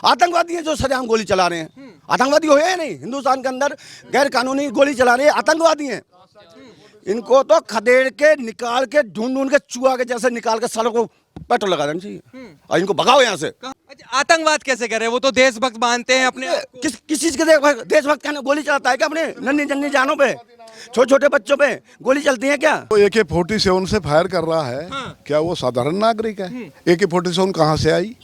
आतंकवादी हैं जो सरेआम गोली चला रहे हैं। आतंकवादी हो या नहीं, हिंदुस्तान के अंदर गैर कानूनी गोली चला रहे हैं, आतंकवादी हैं। इनको तो खदेड़ के निकाल के ढूंढ के चूहा के जैसे निकाल के सालों को पेट्रोल लगा देना चाहिए और इनको भगाओ यहाँ से। अच्छा, आतंकवाद कैसे करे? वो तो देशभक्त मानते हैं अपने। किस चीज के देशभक्त कहने गोली चलाता है क्या? अपने नन्ही जन्नी जानों पे, छोटे छोटे बच्चों पे गोली चलती है क्या? तो AK-47 से फायर कर रहा है। क्या वो साधारण नागरिक है? AK-47 कहाँ से आई?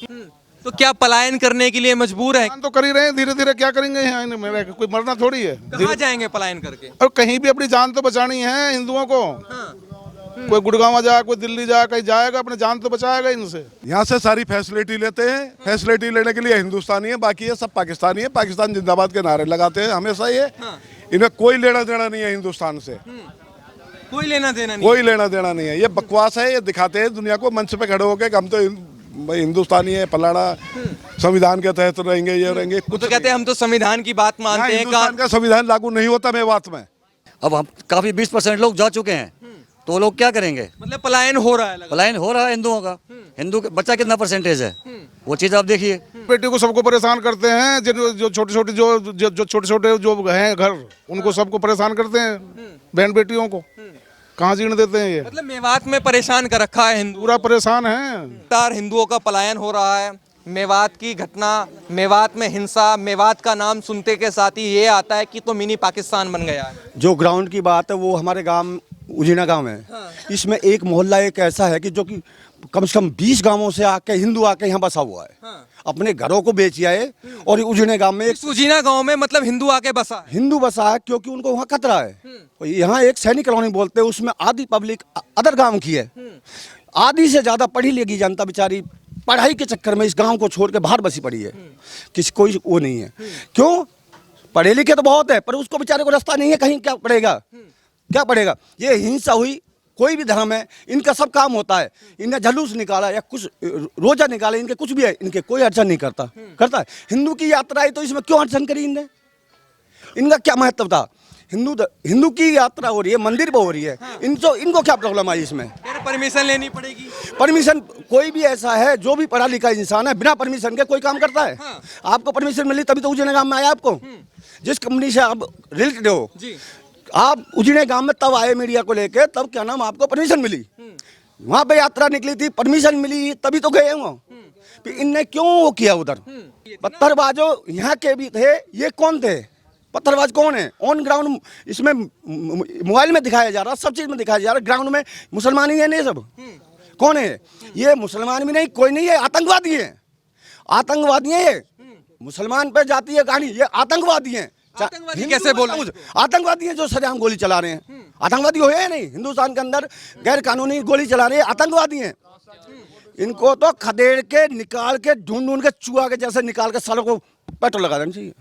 तो क्या पलायन करने के लिए मजबूर है? तो कर ही रहे हैं, धीरे धीरे क्या करेंगे यहाँ मेरा कोई मरना थोड़ी है। कहाँ जाएंगे पलायन करके? और कहीं भी अपनी जान तो बचानी है हिंदुओं को। कोई गुड़गांव जाए, कोई दिल्ली जाए, कहीं जाएगा अपनी जान तो बचाएगा इनसे। यहाँ से सारी फैसिलिटी लेते हैं। फैसिलिटी लेने के लिए हिंदुस्तानी है, बाकी ये सब पाकिस्तानी है। पाकिस्तान जिंदाबाद के नारे लगाते हैं हमेशा। ये इन्हें कोई लेना देना नहीं है हिंदुस्तान से, कोई लेना देना नहीं। कोई लेना देना नहीं है। ये बकवास है। ये दिखाते हैं दुनिया को मंच पे खड़े होकर हम तो हिंदुस्तानी है, फलाना संविधान के तहत रहेंगे, ये रहेंगे। कुछ तो कहते हैं हम तो संविधान की बात मानते हैं। हिंदुस्तान का संविधान लागू नहीं होता मेवात में। अब हम काफी 20% लोग जा चुके हैं, तो लोग क्या करेंगे? मतलब पलायन हो रहा है। पलायन हो रहा है हिंदुओं का। हिंदू बच्चा कितना परसेंटेज है, वो चीज आप देखिए। बेटी को सबको परेशान करते हैं, जो छोटे छोटे जो छोटे छोटे जो हैं घर, उनको सबको परेशान करते हैं, बहन बेटियों को कहाँ जीने देते हैं। ये मतलब मेवात में परेशान कर रखा है हिंदू, पूरा परेशान है। लगातार हिंदुओं का पलायन हो रहा है। मेवात की घटना, मेवात में हिंसा, मेवात का नाम सुनते के साथ ही ये आता है कि तो मिनी पाकिस्तान बन गया है। जो ग्राउंड की बात है वो हमारे गांव उजीना गांव है। इसमें एक मोहल्ला एक ऐसा है कि जो कि कम से कम 20 गांवों से आके हिंदू आके यहाँ बसा हुआ है। अपने घरों को बेच आए और उजीना गांव में एक उजीना गांव में मतलब हिंदू आके बसा है। हिंदू बसा है क्योंकि उनको वहाँ खतरा है। यहाँ एक सैनिक कॉलोनी बोलते हैं, उसमें आधी पब्लिक अदर गांव की है। आधी से ज्यादा पढ़ी लिखी जनता बेचारी पढ़ाई के चक्कर में इस गांव को छोड़ के बाहर बसी पड़ी है। किसी कोई वो नहीं है। क्यों? पढ़े लिखे तो बहुत है, पर उसको बेचारे को रास्ता नहीं है, कहीं क्या पड़ेगा, क्या पड़ेगा। ये हिंसा हुई, कोई भी धर्म है, इनका सब काम होता है। इनने जुलूस निकाला या कुछ रोजा निकाला, इनके कुछ भी है, इनके कोई अड़चन नहीं करता है। हिंदू की यात्रा है तो इसमें क्यों अड़चन करी इनने? इनका क्या महत्व था? हिंदू की यात्रा हो रही है, मंदिर पे हो रही है, इनको क्या प्रॉब्लम आई इसमें? परमिशन लेनी पड़ेगी। परमिशन कोई भी ऐसा है जो भी पढ़ा लिखा इंसान है, बिना परमिशन के कोई काम करता है? आपको परमिशन मिली तभी तो उजीना गांव में आया। आपको जिस कंपनी से आप रिलेटेड हो, आप उजीने गांव में तब आए मीडिया को लेके, तब क्या नाम आपको परमिशन मिली? वहां पे यात्रा निकली थी, परमिशन मिली तभी तो गए हो। इनने क्यों वो किया उधर? पत्थरबाजों यहाँ के भी थे। ये कौन थे पत्थरबाज? कौन है ऑन ग्राउंड? इसमें मोबाइल में दिखाया जा रहा, सब चीज में दिखाया जा रहा, ग्राउंड में मुसलमान ही है। नहीं सब कौन है? ये मुसलमान भी नहीं, कोई नहीं है, आतंकवादी है। आतंकवादी है ये। मुसलमान पे जाती है कहानी, ये आतंकवादी है। आतंकवादी कैसे बोल? आतंकवादी हैं जो सरेआम गोली चला रहे हैं। आतंकवादी हो या नहीं, हिंदुस्तान के अंदर गैर कानूनी गोली चला रहे हैं, आतंकवादी हैं। इनको तो खदेड़ के निकाल के ढूंढ के चूहा के जैसे निकाल के सालों को पेट्रोल लगा देना चाहिए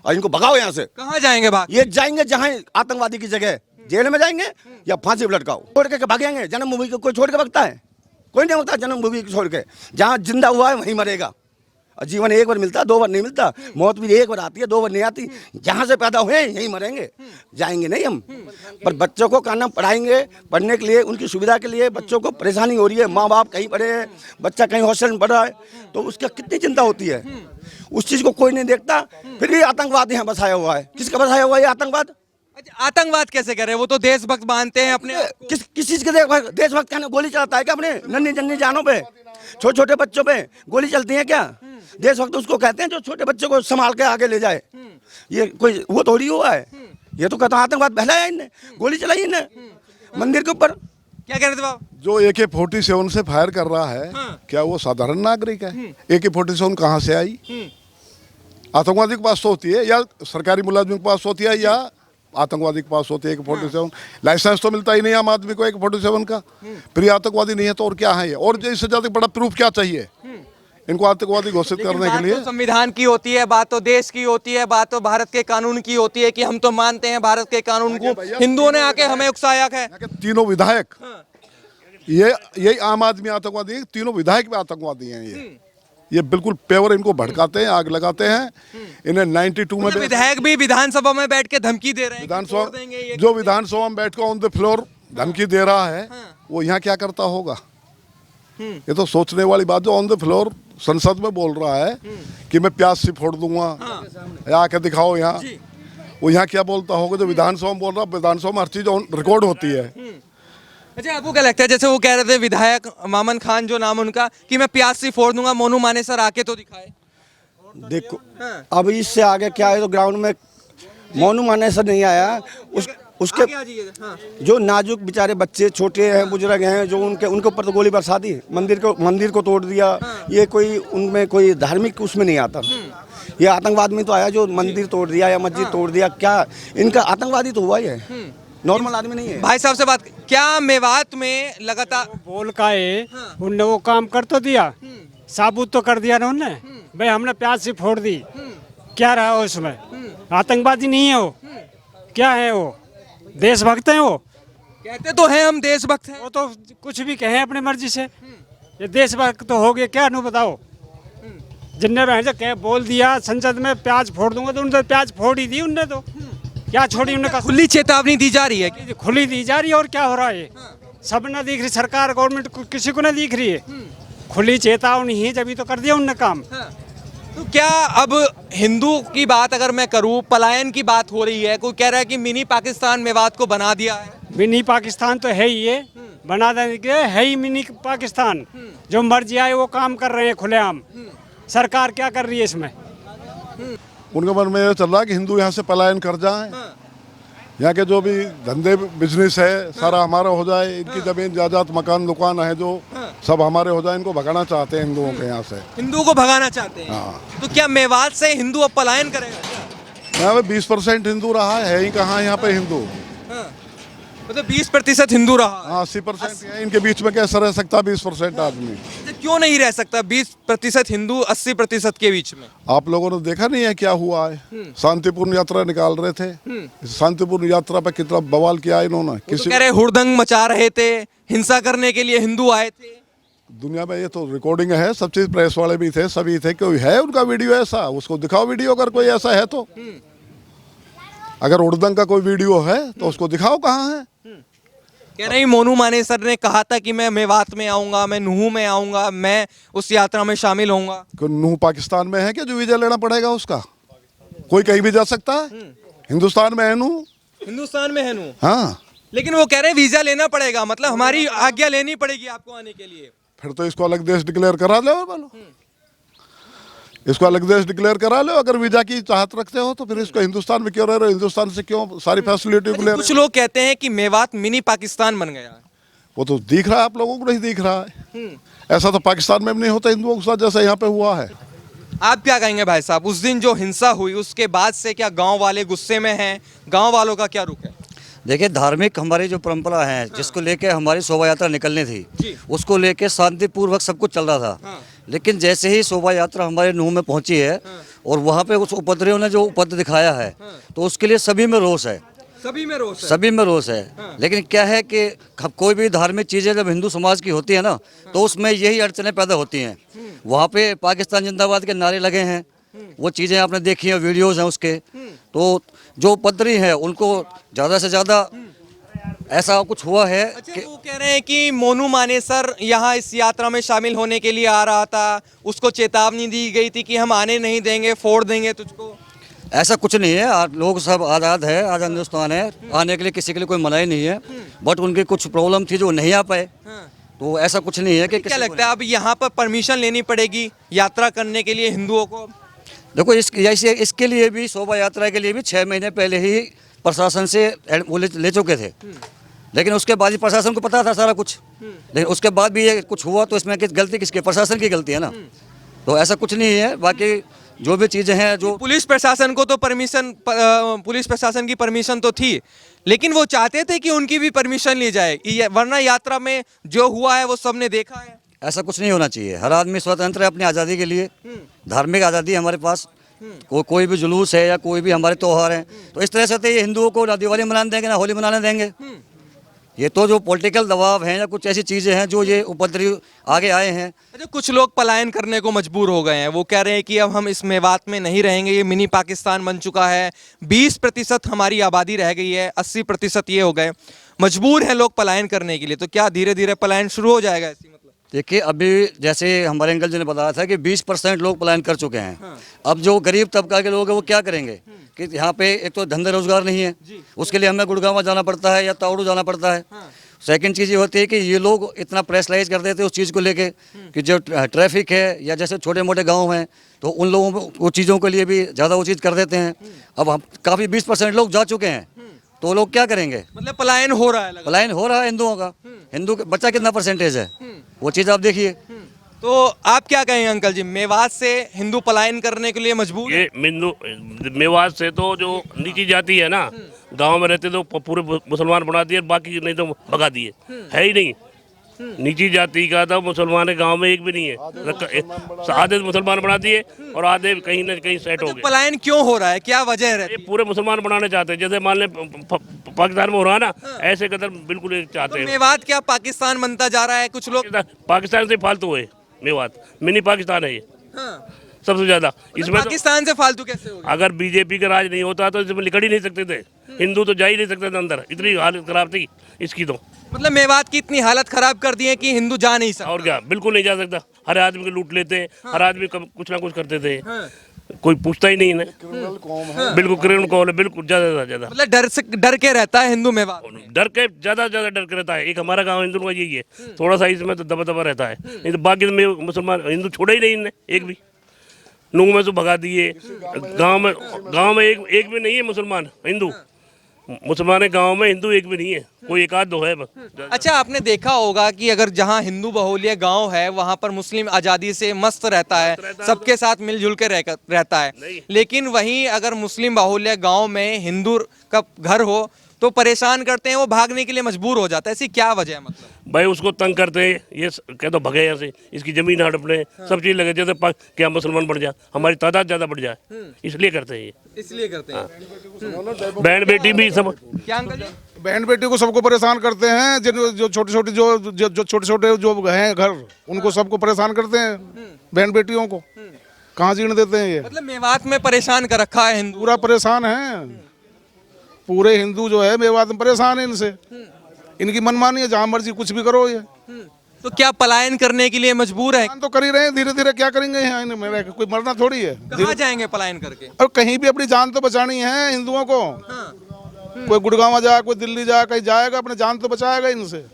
और इनको भगाओ यहाँ से। कहाँ जाएंगे भाग? ये जाएंगे जहाँ आतंकवादी की जगह, जेल में जाएंगे या फांसी पर लटकाओ। छोड़ के भागेंगे। जन्मभूमि को कोई छोड़ के भागता है? कोई नहीं भागता जन्मभूमि को छोड़ के। जहाँ जिंदा हुआ है वहीं मरेगा। और जीवन एक बार मिलता है, 2 बार नहीं मिलता। मौत भी एक बार आती है, 2 बार नहीं आती। जहाँ से पैदा हुए यहीं मरेंगे, जाएंगे नहीं हम। पर बच्चों को कहना पढ़ाएंगे, पढ़ने के लिए, उनकी सुविधा के लिए। बच्चों को परेशानी हो रही है, माँ बाप कहीं पढ़े हैं, बच्चा कहीं हॉस्टल में पढ़ रहा है, तो उसका कितनी चिंता होती है। उस चीज़ को कोई नहीं देखता। फिर भी आतंकवाद यहाँ बसाया हुआ है। किसका बसाया हुआ है ये आतंकवाद? अच्छा, आतंकवाद कैसे करे? वो तो देशभक्त मानते हैं अपने। किस चीज के देशभक्त कहने गोली चलाता है क्या? अपने नन्ही जन्नी जानों पे, छोटे छोटे बच्चों पे गोली चलती है क्या? देशभक्त उसको कहते हैं जो छोटे बच्चों को संभाल के आगे ले जाए। ये कोई वो थोड़ी हुआ है। ये तो कहता आतंकवाद फैलाया इनने, गोली चलाई इनने मंदिर के ऊपर। क्या कह रहे थे आप? जो AK-47 से फायर कर रहा है, क्या वो साधारण नागरिक है? AK-47 कहाँ से आई? आतंकवादी के पास तो होती है, या सरकारी मुलाजिम के पास होती है, या आतंकवादी के पास होती है AK-47। लाइसेंस तो मिलता ही नहीं आम आदमी को AK-47 का। फिर आतंकवादी नहीं है तो और क्या है ये? और इससे ज्यादा बड़ा प्रूफ क्या चाहिए इनको आतंकवादी घोषित करने के लिए? तो संविधान की होती है बात, तो देश की होती है बात, तो भारत के कानून की होती है कि हम तो मानते हैं भारत के कानून को। हिंदुओं ने आके हमें उकसाया है। तीनों विधायक, यही आम आदमी आतंकवादी, तीनों विधायक भी आतंकवादी हैं। ये बिल्कुल पेवर इनको भड़काते हैं, आग लगाते हैं। इन्हें 92 में विधायक भी विधानसभा में बैठ के धमकी दे रहे हैं। विधानसभा जो विधानसभा में बैठ कर ऑन द फ्लोर धमकी दे रहा है, वो यहाँ क्या करता होगा? ये तो सोचने वाली बात। जो ऑन द फ्लोर संसद में बोल रहा है कि मैं प्याज से फोड़ दूंगा, या आके दिखाओ यहाँ। वो यहाँ क्या बोलता होगा जो विधानसभा में बोल रहा, विधानसभा में हर चीज रिकॉर्ड होती है। अच्छा, आपको क्या लगता है, जैसे वो कह रहे थे विधायक मामन खान जो नाम उनका, कि मैं प्याज से फोड़ दूंगा, मोनू मानेसर आके तो दिखाए। देखो अब इससे आगे क्या है, तो ग्राउंड में मोनू मानेसर नहीं आया, उसके आगे आ जाइए। हाँ। जो नाजुक बेचारे बच्चे छोटे हैं, बुजुर्ग हैं, जो उनके ऊपर तो गोली बरसा दी, मंदिर को तोड़ दिया। ये कोई उनमें कोई धार्मिक उसमें नहीं आता। ये आतंकवाद में तो आया, जो मंदिर तोड़ दिया या मस्जिद तोड़ दिया, क्या इनका आतंकवादी तो हुआ ही है, नॉर्मल आदमी नहीं है। भाई साहब से बात, क्या मेवात में लगातार बोल का है, उनने वो काम कर तो दिया, साबुत तो कर दिया ना उनने, भाई हमने प्याज से फोड़ दी, क्या रहा उसमें? आतंकवादी नहीं है वो, क्या है वो? देशभक्त हैं वो, कहते तो हैं हम देशभक्त हैं। वो तो कुछ भी कहें अपनी मर्जी से, ये देशभक्त तो हो गए क्या? नु बताओ, जिनने बहन कह बोल दिया संसद में प्याज फोड़ दूंगा, तो उनने प्याज फोड़ ही दी, उनने तो क्या छोड़ी? उन्होंने कहा खुली चेतावनी दी जा रही है कि खुली दी जा रही है, और क्या हो रहा है? सब ना दिख रही, सरकार गवर्नमेंट किसी को ना दिख रही है, खुली चेतावनी ही जब तो कर दिया उनने काम। तो क्या अब हिंदू की बात अगर मैं करूं, पलायन की बात हो रही है, कोई कह रहा है कि मिनी पाकिस्तान मेवात को बना दिया है। मिनी पाकिस्तान तो है ही, ये बना देने के है ही मिनी पाकिस्तान, जो मर्जी आए वो काम कर रहे हैं खुलेआम। सरकार क्या कर रही है इसमें? उनके मन में ये चल रहा है कि हिंदू यहाँ से पलायन कर जाएं, यहाँ के जो भी धंधे बिजनेस है सारा हमारा हो जाए, इनकी जमीन जायदाद मकान दुकान है जो सब हमारे हो जाए। इनको भगाना चाहते हैं हिंदुओं के यहाँ से, हिंदुओं को भगाना चाहते हैं। तो क्या मेवात से हिंदू अब पलायन करेगा क्या? यहाँ पे 20% हिंदू रहा है ही कहाँ यहाँ पे हिंदू, मतलब 20% हिंदू रहा। हाँ 80% है, इनके बीच में कैसे रह सकता 20% आदमी? क्यों नहीं रह सकता 20% हिंदू 80% के बीच में? आप लोगों ने देखा नहीं है क्या हुआ है? शांतिपूर्ण यात्रा निकाल रहे थे, शांतिपूर्ण यात्रा पे कितना बवाल किया इन्होंने। किसी कह रहे हुड़दंग मचा रहे थे, हिंसा करने के लिए हिंदू आए थे। दुनिया में ये तो रिकॉर्डिंग है, सब चीज, प्रेस वाले भी थे, सभी थे। कोई है उनका वीडियो ऐसा, उसको दिखाओ वीडियो, अगर कोई ऐसा है तो। अगर हुड़दंग का कोई वीडियो है तो उसको दिखाओ कहाँ है। कह रहे मोनू मानेसर ने कहा था कि मैं मेवात में आऊंगा, मैं नूह में आऊंगा, मैं उस यात्रा में शामिल होऊंगा। नूह पाकिस्तान में है क्या जो वीजा लेना पड़ेगा उसका? कोई कहीं भी जा सकता है, हिंदुस्तान में है नूह। हिंदुस्तान में है नूह, हाँ, लेकिन वो कह रहे वीजा लेना पड़ेगा, मतलब हमारी आज्ञा लेनी पड़ेगी आपको आने के लिए। फिर तो इसको अलग देश डिक्लेयर करा लो, बोलो इसको अलग देश डिक्लेयर करा लो। अगर वीजा की चाहत रखते हो तो फिर इसको हिंदुस्तान में क्यों रह रहे हो? हिंदुस्तान से क्यों सारी फैसिलिटी को ले रहे कुछ लोग कहते हैं कि मेवात मिनी पाकिस्तान बन गया है। वो तो दिख रहा है, आप लोगों को नहीं दिख रहा है। ऐसा तो पाकिस्तान में भी नहीं होता हिंदुओं के साथ जैसा यहाँ पे हुआ है। आप क्या कहेंगे भाई साहब, उस दिन जो हिंसा हुई उसके बाद से क्या गांव वाले गुस्से में हैं? गांव वालों का क्या रुख है? देखिए, धार्मिक हमारी जो परंपरा है, जिसको लेके हमारी शोभा यात्रा निकलनी थी, उसको लेके शांतिपूर्वक सब कुछ चल रहा था। लेकिन जैसे ही शोभा यात्रा हमारे नूह में पहुंची है और वहाँ पे उस उपद्रवियों ने जो उपद्रव दिखाया है, तो उसके लिए सभी में रोष है, सभी में रोष है। सभी में रोष है। लेकिन क्या है कि कोई भी धार्मिक चीज़ें जब हिंदू समाज की होती है ना, तो उसमें यही अड़चनें पैदा होती हैं। वहाँ पे पाकिस्तान जिंदाबाद के नारे लगे हैं, वो चीज़ें आपने देखी हैं, वीडियोज़ हैं उसके। तो जो उपद्रवी हैं उनको ज़्यादा से ज़्यादा ऐसा कुछ हुआ है। अच्छा, वो कह रहे हैं कि मोनू मानेसर यहाँ इस यात्रा में शामिल होने के लिए आ रहा था, उसको चेतावनी दी गई थी कि हम आने नहीं देंगे, फोड़ देंगे तुझको। ऐसा कुछ नहीं है, लोग सब आज़ाद है, आज़ाद हिंदुस्तान है, आने के लिए किसी के लिए कोई मनाही नहीं है। बट उनकी कुछ प्रॉब्लम थी जो नहीं आ पाए, तो ऐसा कुछ नहीं है कि क्या लगता है अब यहाँ पर परमिशन लेनी पड़ेगी यात्रा करने के लिए हिंदुओं को? देखो, इसके लिए भी, शोभा यात्रा के लिए भी 6 महीने पहले ही प्रशासन से वो ले चुके थे। लेकिन उसके बाद ही प्रशासन को पता था सारा कुछ, लेकिन उसके बाद भी ये कुछ हुआ, तो इसमें गलती किसकी? प्रशासन की गलती है ना। तो ऐसा कुछ नहीं है। बाकी जो भी चीज़ें हैं, जो पुलिस प्रशासन को तो पुलिस प्रशासन की परमिशन तो थी, लेकिन वो चाहते थे कि उनकी भी परमिशन ली जाए, वरना यात्रा में जो हुआ है वो सबने देखा है। ऐसा कुछ नहीं होना चाहिए। हर आदमी स्वतंत्र है अपनी आज़ादी के लिए, धार्मिक आज़ादी है हमारे पास। कोई भी जुलूस है या कोई भी हमारे त्योहार हैं, तो इस तरह से तो ये हिंदुओं को ना दिवाली मनाने देंगे ना होली मनाने देंगे। ये तो जो पॉलिटिकल दबाव हैं या कुछ ऐसी चीज़ें हैं जो ये उपद्रवी आगे आए हैं। अच्छा, कुछ लोग पलायन करने को मजबूर हो गए हैं, वो कह रहे हैं कि अब हम इस मेवात में नहीं रहेंगे, ये मिनी पाकिस्तान बन चुका है, 20% हमारी आबादी रह गई है, 80% ये हो गए, मजबूर हैं लोग पलायन करने के लिए। तो क्या धीरे धीरे पलायन शुरू हो जाएगा ऐसी? मतलब देखिए अभी जैसे हमारे अंकल जी ने बताया था कि 20% लोग पलायन कर चुके हैं। अब जो गरीब तबका के लोग हैं वो क्या करेंगे कि यहाँ पे एक तो धंधे रोजगार नहीं है, उसके लिए हमें गुड़गांव जाना पड़ता है या तावड़ू जाना पड़ता है। सेकंड चीज़ ये होती है कि ये लोग इतना प्रेशराइज कर देते हैं उस चीज़ को लेके कि जो ट्रैफिक है या जैसे छोटे मोटे गाँव हैं तो उन लोगों को वो चीज़ों के लिए भी ज़्यादा वो चीज़ कर देते हैं। अब हम काफ़ी 20% लोग जा चुके हैं तो वो लोग क्या करेंगे? मतलब पलायन हो रहा है लगातार। पलायन हो रहा है हिंदुओं का। हिंदू बच्चा कितना परसेंटेज है वो चीज़ आप देखिए। तो आप क्या कहेंगे अंकल जी, मेवात से हिंदू पलायन करने के लिए मजबूर है? ये मेवात से तो जो नीची जाति है ना, गांव में रहते तो पूरे मुसलमान बना दिए, बाकी नहीं तो भगा दिए। है ही नहीं नीची जाति का तो मुसलमान गांव में एक भी नहीं है। आधे मुसलमान बना दिए और आधे कहीं ना कहीं सेट हो अच्छा, गए। पलायन क्यों हो रहा है, क्या वजह रहती ये है? पूरे मुसलमान बनाने चाहते हैं, जैसे मान ले पाकिस्तान में हो रहा है ना, ऐसे कदर बिल्कुल ये चाहते हैं। मेवात क्या पाकिस्तान बनता जा रहा है? कुछ लोग पाकिस्तान से फालतू है मेवात, मिनी पाकिस्तान है ये सबसे ज्यादा। इसमें तो पाकिस्तान से फालतू कैसे हो गया? अगर बीजेपी का राज नहीं होता तो इसमें निकल ही नहीं सकते थे, हिंदू तो जा ही नहीं सकते थे अंदर, इतनी हालत खराब थी इसकी। तो मतलब मेवात की इतनी हालत खराब कर दी है कि हिंदू जा नहीं सकता। और क्या, बिल्कुल नहीं जा सकता। हर आदमी को लूट लेते हैं, हर आदमी कुछ ना कुछ करते थे, कोई पूछता ही नहीं है। बिल्कुल क्रिमिनल कॉल है, बिल्कुल ज्यादा से ज्यादा मतलब डर के रहता है हिंदू मेवात में। डर के ज्यादा डर के रहता है। एक हमारा गांव हिंदू का यही है, थोड़ा सा इसमें तो दबा दबा रहता है, नहीं तो बाकी में मुसलमान हिंदू छोड़े ही नहीं इनने एक भी। नूंह में तो भगा दिए, गांव में एक भी नहीं है मुसलमान हिंदू। मुसलमान गांव में हिंदू एक भी नहीं है, कोई एक आध दो है बस। अच्छा, आपने देखा होगा कि अगर जहाँ हिंदू बहुल्य गांव है वहां पर मुस्लिम आजादी से मस्त रहता है, सबके साथ मिलजुल के रहता है। लेकिन वहीं अगर मुस्लिम बहुल्य गांव में हिंदू का घर हो तो परेशान करते हैं, वो भागने के लिए मजबूर हो जाता है। ऐसी क्या वजह है? मतलब भाई उसको तंग करते हैं, ये कह दो भगे यहाँ से, इसकी जमीन हड़प ले, सब चीज लगे, जैसे क्या मुसलमान बढ़ जाए, हमारी तादाद ज्यादा बढ़ जाए, इसलिए करते हैं ये। इसलिए करते हैं। बहन बेटी भी सब। क्या अंकल जी? बहन बेटी को सबको परेशान करते हैं। जो छोटे छोटे जो छोटे छोटे जो हैं घर, उनको सबको परेशान करते हैं, बहन बेटियों को कहाँ जीने देते हैं ये। मतलब मेवात में परेशान कर रखा है हिंदू। पूरा परेशान है, पूरे हिंदू जो है मेवात में परेशान है इनसे। इनकी मनमानी है, जहाँ मर्जी कुछ भी करो ये। तो क्या पलायन करने के लिए मजबूर है? पलायन तो कर ही रहे हैं, धीरे धीरे क्या करेंगे यहाँ इनमें रह के, कोई मरना थोड़ी है। कहाँ जाएंगे पलायन करके? और कहीं भी अपनी जान तो बचानी है हिंदुओं को। कोई गुड़गांव जाए, कोई दिल्ली जाए, कहीं जाएगा, अपनी जान तो बचाएगा इनसे।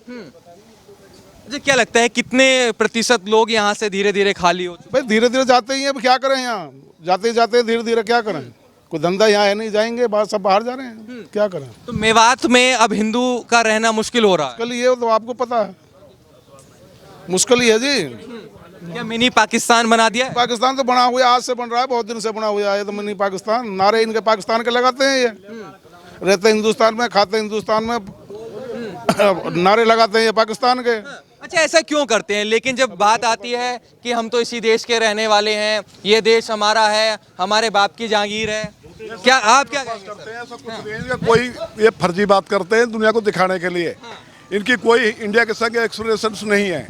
मुझे क्या लगता है कितने प्रतिशत लोग यहाँ से धीरे धीरे खाली हो चुके भाई धीरे धीरे जाते ही हैं, अब क्या करें यहाँ, जाते जाते धीरे धीरे क्या करें। कोई धंधा यहाँ है नहीं, जाएंगे बाहर, सब बाहर जा रहे हैं, क्या करें। तो मेवात में अब हिंदू का रहना मुश्किल हो रहा है। मुश्किल ये तो आपको पता है, मुश्किल ही है जी। क्या मिनी पाकिस्तान बना दिया है? पाकिस्तान तो बना हुआ, आज से बन रहा है, बहुत दिन से बना हुआ है। तो मिनी पाकिस्तान, नारे इनके पाकिस्तान के लगाते हैं, ये रहते हिंदुस्तान में, खाते हिंदुस्तान में, नारे लगाते हैं ये पाकिस्तान के। अच्छा, ऐसा क्यों करते हैं? लेकिन जब बात आती है कि हम तो इसी देश के रहने वाले हैं, ये देश हमारा है, हमारे बाप की जागीर है, क्या आप क्या कहेंगे? कोई ये फर्जी बात करते हैं दुनिया को दिखाने के लिए। इनकी कोई इंडिया के संग एक्सप्रेशंस नहीं है,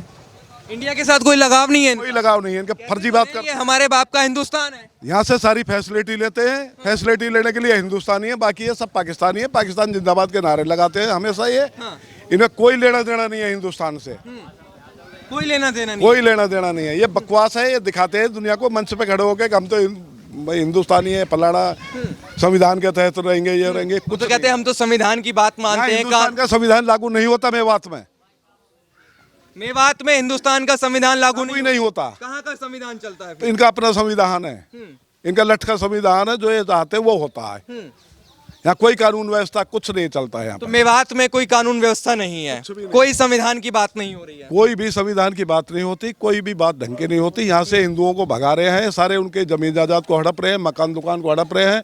इंडिया के साथ कोई लगाव नहीं है, कोई लगाव नहीं है, इनके फर्जी बात ये हमारे बाप का हिंदुस्तान है। यहाँ से सारी फैसिलिटी लेते हैं, फैसिलिटी लेने के लिए हिंदुस्तानी है, बाकी ये सब पाकिस्तानी है। पाकिस्तान जिंदाबाद के नारे लगाते हैं हमेशा ये। इन्हें कोई लेना देना नहीं है हिंदुस्तान से, कोई लेना देना नहीं। कोई लेना देना नहीं है। ये बकवास है, ये दिखाते हैं दुनिया को मंच पे खड़े होकर हम तो हिंदुस्तानी है, फलाना संविधान के तहत रहेंगे, ये रहेंगे। कुछ तो कहते हैं हम तो संविधान की बात मानते हैं। हिंदुस्तान का संविधान लागू नहीं होता मेवात में, मेवात में हिंदुस्तान का संविधान लागू नहीं होता। कहाँ का संविधान चलता है? तो इनका अपना संविधान है, इनका लठ का संविधान है, जो ये चाहते हैं वो होता है। यहाँ कोई कानून व्यवस्था कुछ नहीं चलता है यहाँ तो पर। मेवात में कोई कानून व्यवस्था नहीं है, कोई संविधान की बात नहीं हो रही है। कोई भी संविधान की बात नहीं होती, कोई भी बात ढंग की नहीं होती। यहाँ से हिंदुओं को भगा रहे हैं, सारे उनके जमीन जायदाद को हड़प रहे हैं, मकान दुकान को हड़प रहे हैं।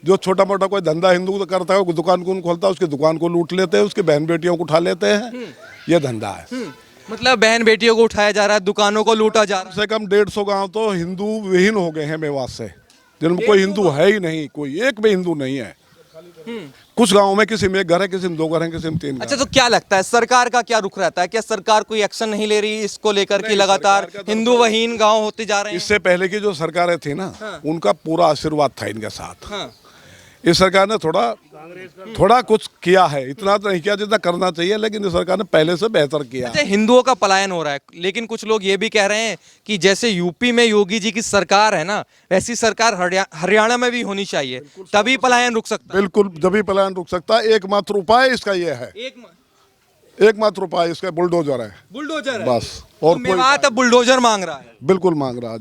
जो छोटा मोटा कोई धंधा हिंदू करता है, दुकान को खोलता है, उसकी दुकान को लूट लेते हैं, उसकी बहन बेटियों को उठा लेते हैं। ये धंधा है। मतलब बहन बेटियों को उठाया जा रहा है, दुकानों को लूटा जा रहा है। कम से कम 150 गाँव तो हिंदू विहीन हो गए हैं मेवात से, जिनमें कोई हिंदू है ही नहीं, कोई एक भी हिंदू नहीं है। कुछ गाँव में किसी में एक घर है, किसी में 2 घर हैं, किसी में 3 घर। अच्छा, तो क्या लगता है सरकार का क्या रुख रहता है? क्या सरकार कोई एक्शन नहीं ले रही इसको लेकर कि लगातार हिंदू वहीन गांव होते जा रहे हैं? इससे पहले की जो सरकारें थी ना, उनका पूरा आशीर्वाद था इनके साथ। इस सरकार ने थोड़ा कुछ किया है, इतना तो नहीं किया जितना करना चाहिए, लेकिन इस सरकार ने पहले से बेहतर किया। अच्छा, हिंदुओं का पलायन हो रहा है, लेकिन कुछ लोग ये भी कह रहे हैं कि जैसे यूपी में योगी जी की सरकार है ना, वैसी सरकार हरियाणा में भी होनी चाहिए, तभी पलायन रुक सकता बिल्कुल, जब भी पलायन रुक सकता है। एकमात्र उपाय इसका ये है, है। एकमात्र उपाय इसका बुलडोजर है, बुलडोजर है बस। और मेवात अब बुलडोजर मांग रहा है। बिल्कुल मांग रहा है।